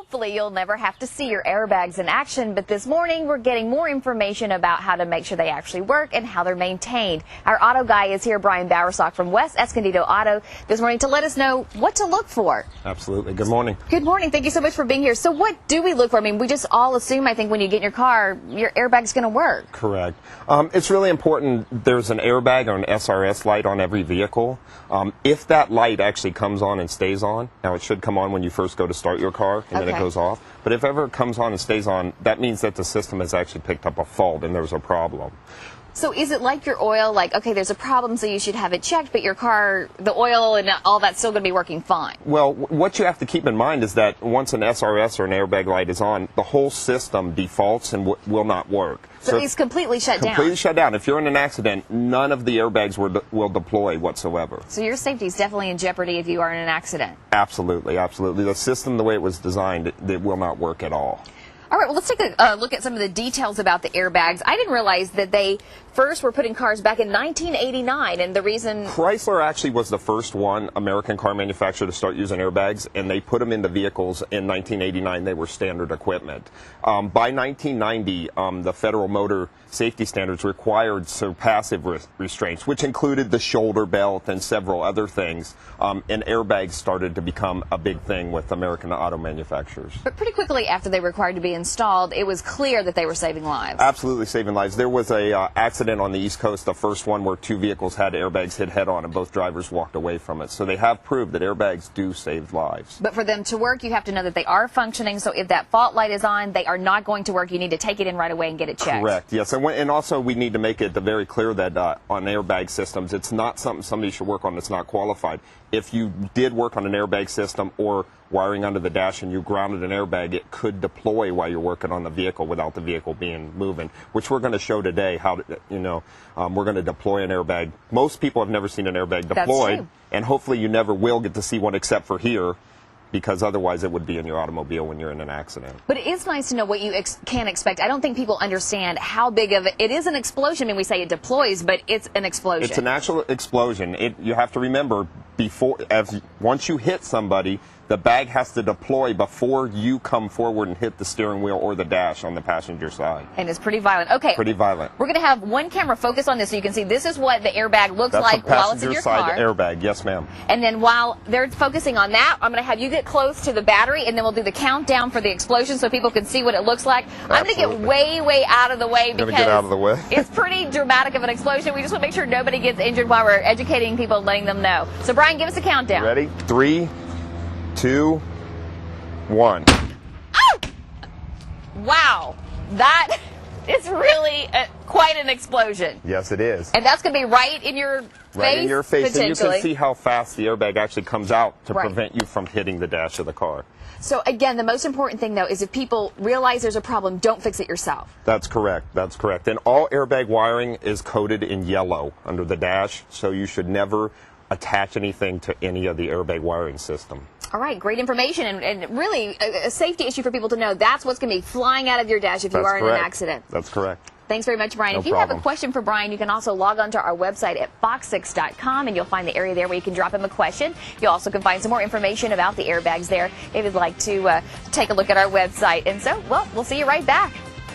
Hopefully you'll never have to see your airbags in action, but this morning we're getting more information about how to make sure they actually work and how they're maintained. Our auto guy is here, Brian Bowersock from West Escondido Auto, this morning to let us know what to look for. Absolutely. Good morning. Good morning. Thank you so much for being here. So what do we look for? I mean, we just all assume, I think, when you get in your car, your airbag's going to work. Correct. It's really important there's an airbag or an SRS light on every vehicle. If that light actually comes on and stays on, now it should come on when you first go to start your car and then it goes off. But if ever it comes on and stays on, that means that the system has actually picked up a fault and there's a problem. So is it like your oil, like, okay, there's a problem, so you should have it checked, but your car, the oil and all that's still going to be working fine? Well, what you have to keep in mind is that once an SRS or an airbag light is on, the whole system defaults and will not work. So it's completely shut down? Completely shut down. If you're in an accident, none of the airbags will deploy whatsoever. So your safety is definitely in jeopardy if you are in an accident? Absolutely, absolutely. The system, the way it was designed, it will not work at all. All right, well, let's take a look at some of the details about the airbags. I didn't realize that they first were put in cars back in 1989, and the reason... Chrysler actually was the first American car manufacturer to start using airbags, and they put them into vehicles in 1989. They were standard equipment. By 1990, the federal motor safety standards required passive restraints, which included the shoulder belt and several other things, and airbags started to become a big thing with American auto manufacturers. But pretty quickly after they were required to be installed, it was clear that they were saving lives. Absolutely saving lives. There was a accident on the East Coast, the first one where two vehicles had airbags hit head on and both drivers walked away from it. So they have proved that airbags do save lives. But for them to work, you have to know that they are functioning. So if that fault light is on, they are not going to work. You need to take it in right away and get it checked. Correct, yes. And also we need to make it very clear that on airbag systems, it's not something somebody should work on that's not qualified. If you did work on an airbag system or wiring under the dash and you grounded an airbag, it could deploy while you're working on the vehicle without the vehicle being moving, which we're going to show today how to, we're going to deploy an airbag. Most people have never seen an airbag deployed, and hopefully you never will get to see one except for here, because otherwise it would be in your automobile when you're in an accident. But it is nice to know what you can expect. I don't think people understand how big of it is. An explosion. I mean, we say it deploys, but it's an explosion. It's an actual explosion. You have to remember, once you hit somebody, the bag has to deploy before you come forward and hit the steering wheel or the dash on the passenger side. And it's pretty violent. Okay. Pretty violent. We're going to have one camera focus on this so you can see this is what the airbag looks like while it's in your car. That's a passenger side airbag. Yes, ma'am. And then while they're focusing on that, I'm going to have you get close to the battery, and then we'll do the countdown for the explosion so people can see what it looks like. Absolutely. I'm going to get way out of the way because get out of the way. It's pretty dramatic of an explosion. We just want to make sure nobody gets injured while we're educating people and letting them know. So, Brian, give us a countdown. Ready? 3, 2, 1. Oh! Wow, that is really quite an explosion. Yes, it is. And that's going to be right in your face? Right in your face. And you can see how fast the airbag actually comes out to prevent you from hitting the dash of the car. So, again, the most important thing, though, is if people realize there's a problem, don't fix it yourself. That's correct. That's correct. And all airbag wiring is coated in yellow under the dash, so you should never attach anything to any of the airbag wiring system. All right, great information, and really a safety issue for people to know. That's what's going to be flying out of your dash if you are in an accident. That's correct. Thanks very much, Brian. No if you problem. have a question for Brian, you can also log on to our website at fox6.com, and you'll find the area there where you can drop him a question. You also can find some more information about the airbags there if you'd like to take a look at our website. And so, well, we'll see you right back.